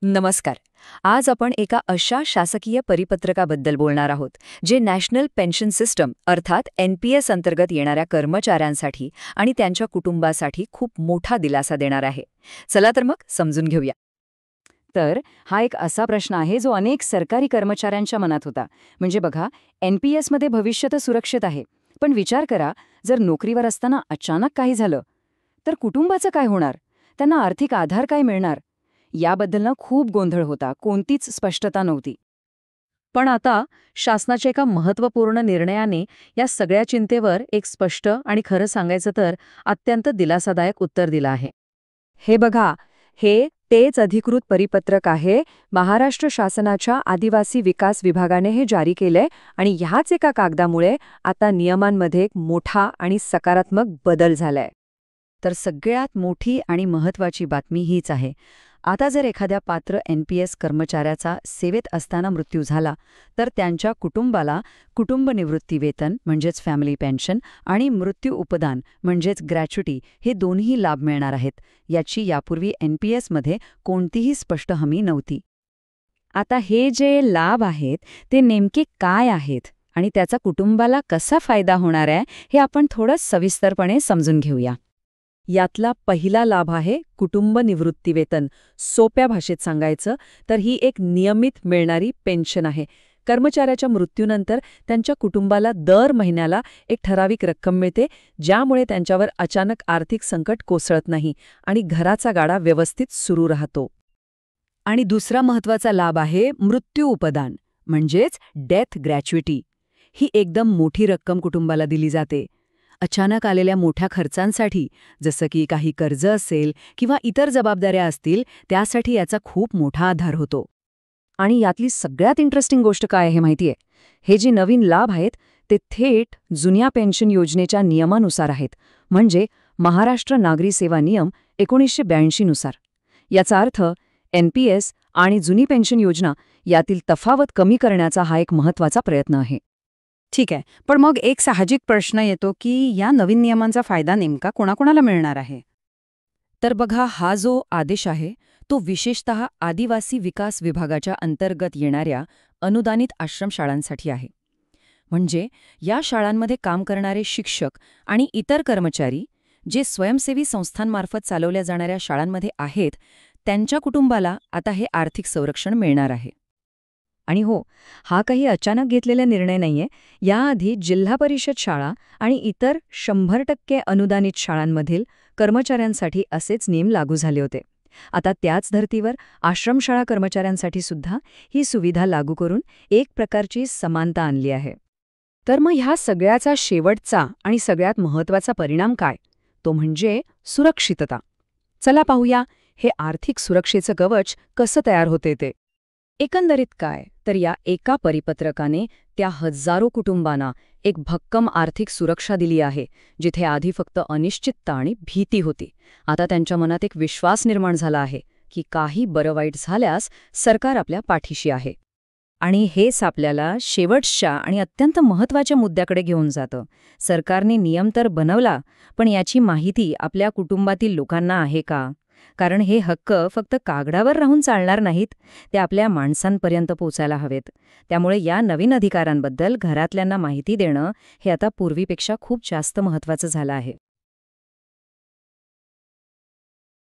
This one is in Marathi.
नमस्कार. आज आपण एका अशा शासकीय परिपत्रकाबद्दल बोलणार आहोत, जे नॅशनल पेन्शन सिस्टम अर्थात NPS अंतर्गत येणाऱ्या कर्मचाऱ्यांसाठी आणि त्यांच्या कुटुंबासाठी खूप मोठा दिलासा देणार आहे. चला तर मग समजून घेऊया. तर हा एक असा प्रश्न आहे जो अनेक सरकारी कर्मचाऱ्यांच्या मनात होता. म्हणजे बघा, NPS मध्ये भविष्य तर सुरक्षित आहे, पण विचार करा, जर नोकरीवर असताना अचानक काही झालं, तर कुटुंबाचं काय होणार? त्यांना आर्थिक आधार काय मिळणार? याबद्दल ना खूप गोंधळ होता, कोणतीच स्पष्टता नव्हती. पण आता शासनाच्या एका महत्त्वपूर्ण निर्णयाने या सगळ्या चिंतेवर एक स्पष्ट आणि खरं सांगायचं तर अत्यंत दिलासादायक उत्तर दिलं आहे. हे बघा, हे तेच अधिकृत परिपत्रक आहे. महाराष्ट्र शासनाच्या आदिवासी विकास विभागाने हे जारी केलंय आणि ह्याच एका कागदामुळे आता नियमांमध्ये एक मोठा आणि सकारात्मक बदल झालाय. तर सगळ्यात मोठी आणि महत्त्वाची बातमी हीच आहे. आता जर एखाद्या पात्र NPS कर्मचाऱ्याचा सेवेत असताना मृत्यू झाला, तर त्यांच्या कुटुंबाला कुटुंब निवृत्ती वेतन म्हणजेच फॅमिली पेन्शन आणि मृत्यू उपदान म्हणजेच ग्रॅच्युटी हे दोन्ही लाभ मिळणार आहेत. याची यापूर्वी NPS मध्ये कोणतीही स्पष्ट हमी नव्हती. आता हे जे लाभ आहेत ते नेमके काय आहेत आणि त्याचा कुटुंबाला कसा फायदा होणार आहे हे आपण थोडं सविस्तरपणे समजून घेऊया. यातला पहिला लाभ आहे कुटुंब निवृत्ती वेतन. सोप्या भाषेत सांगायचं तर ही एक नियमित मिळणारी पेन्शन आहे. कर्मचाऱ्याच्या मृत्यूनंतर त्यांच्या कुटुंबाला दर महिन्याला एक ठराविक रक्कम मिळते, ज्यामुळे त्यांच्यावर अचानक आर्थिक संकट कोसळत नाही आणि घराचा गाडा व्यवस्थित सुरू राहतो. आणि दुसरा महत्त्वाचा लाभ आहे मृत्यू उपदान म्हणजेच डेथ ग्रॅच्युटी. ही एकदम मोठी रक्कम कुटुंबाला दिली जाते. अचानक आलेल्या मोठ्या खर्चांसाठी, जसं की काही कर्ज असेल किंवा इतर जबाबदाऱ्या असतील, त्यासाठी याचा खूप मोठा आधार होतो. आणि यातली सगळ्यात इंटरेस्टिंग गोष्ट काय आहे माहितीये? हे जे नवीन लाभ आहेत ते थेट जुन्या पेन्शन योजनेच्या नियमानुसार आहेत, म्हणजे महाराष्ट्र नागरी सेवा नियम 1982 नुसार. याचा अर्थ NPS आणि जुनी पेन्शन योजना यातील तफावत कमी करण्याचा हा एक महत्त्वाचा प्रयत्न आहे. ठीक आहे, पण मग एक साहजिक प्रश्न येतो की या नवीन नियमांचा फायदा नेमका कोणाकोणाला मिळणार आहे? तर बघा, हा जो आदेश आहे तो विशेषतः आदिवासी विकास विभागाच्या अंतर्गत येणाऱ्या अनुदानित आश्रमशाळांसाठी आहे. म्हणजे या शाळांमध्ये काम करणारे शिक्षक आणि इतर कर्मचारी जे स्वयंसेवी संस्थांमार्फत चालवल्या जाणाऱ्या शाळांमध्ये आहेत, त्यांच्या कुटुंबाला आता हे आर्थिक संरक्षण मिळणार आहे. आणि हो, हा काही अचानक घेतलेला निर्णय नाहीये. याआधी जिल्हा परिषद शाळा आणि इतर 100% अनुदानित शाळांमधील कर्मचाऱ्यांसाठी असेच नियम लागू झाले होते. आता त्याच धर्तीवर आश्रमशाळा कर्मचाऱ्यांसाठी सुद्धा ही सुविधा लागू करून एक प्रकारची समानता आणली आहे. तर मग ह्या सगळ्याचा शेवटचा आणि सगळ्यात महत्त्वाचा परिणाम काय? तो म्हणजे सुरक्षितता. चला पाहूया हे आर्थिक सुरक्षेचं कवच कसं तयार होते ते. एकंदरीत काय तर या एका परिपत्रकाने त्या हजारो कुटुंबांना एक भक्कम आर्थिक सुरक्षा दिली आहे. जिथे आधी फक्त अनिश्चितता आणि भीती होती, आता त्यांच्या मनात एक विश्वास निर्माण झाला आहे की काही बरं वाईट झाल्यास सरकार आपल्या पाठीशी आहे. आणि हेच आपल्याला शेवटच्या आणि अत्यंत महत्त्वाच्या मुद्द्याकडे घेऊन जातं. सरकारने नियम तर बनवला, पण याची माहिती आपल्या कुटुंबातील लोकांना आहे का? कारण हे हक्क फक्त कागदावर राहून चालणार नाहीत, ते आपल्या माणसांपर्यंत पोचायला हवेत. त्यामुळे या नवीन अधिकारांबद्दल घरातल्यांना माहिती देणं हे आता पूर्वीपेक्षा खूप जास्त महत्त्वाचं झालं आहे.